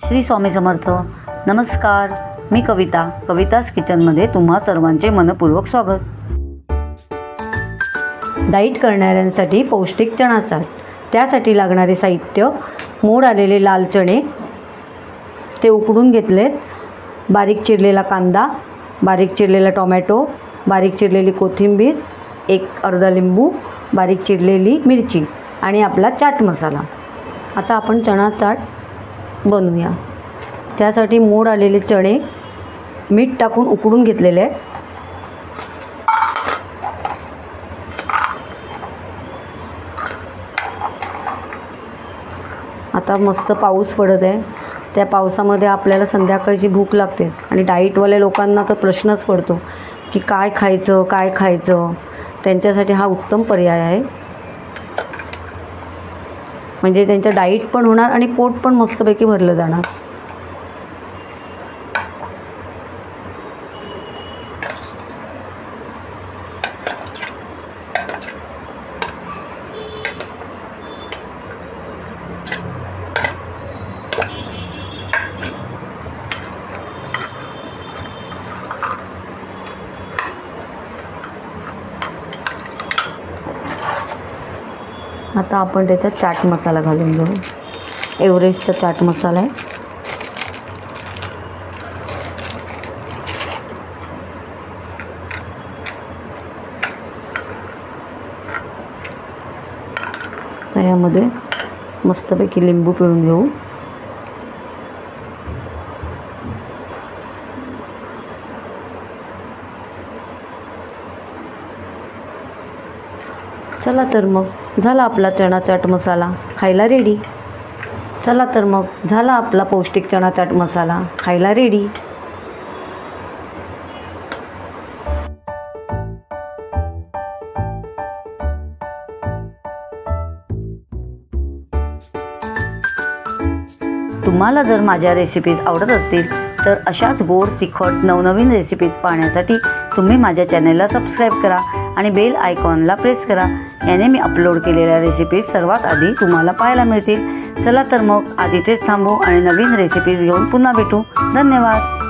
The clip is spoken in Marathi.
श्री स्वामी समर्थ. नमस्कार, मी कवितास किचनमध्ये तुम्हा सर्वांचे मनपूर्वक स्वागत. डाईट करणाऱ्यांसाठी पौष्टिक चणा चाट. त्यासाठी लागणारे साहित्य: मोड आलेले लाल चणे, ते उकडून घेतलेत, बारीक चिरलेला कांदा, बारीक चिरलेला टोमॅटो, बारीक चिरलेली कोथिंबीर, एक अर्धा लिंबू, बारीक चिरलेली मिरची आणि आपला चाट मसाला. आता आपण चणा चाट बनवूया. त्यासाठी मोड आलेले चणे मीठ टाकून उकडून घेतलेले आहेत. आता मस्त पाऊस पडत आहे. त्या पावसामध्ये आपल्याला संध्याकाळची भूक लागते आणि डाईटवाल्या लोकांना तर प्रश्नच पडतो की काय खायचं. त्यांच्यासाठी हा उत्तम पर्याय आहे. म्हणजे त्यांचं डाईट पण होणार आणि पोट पण मस्तपैकी भरलं जाणार. आता आपण त्याच्यात चाट मसाला घालून घेऊ. एव्हरेस्टचा चाट मसाला आहे. तर यामध्ये मस्तपैकी लिंबू पिळून घेऊ. चला तर मग झाला आपला चणा चाट मसाला खायला रेडी. चला तर मग झाला आपला पौष्टिक चणा चाट मसाला खायला रेडी. तुम्हाला जर माझ्या रेसिपीज आवडत असतील तर अशाच गोड तिखट नवनवीन रेसिपीज पाहण्यासाठी तुम्ही माझ्या चॅनलला सबस्क्राईब करा आणि बेल आयकॉनला प्रेस करा. याने मी अपलोड केलेल्या रेसिपीज सर्वात आधी तुम्हाला पाहायला मिळतील. चला तर मग आज इथेच थांबू आणि नवीन रेसिपीज घेऊन पुन्हा भेटू. धन्यवाद.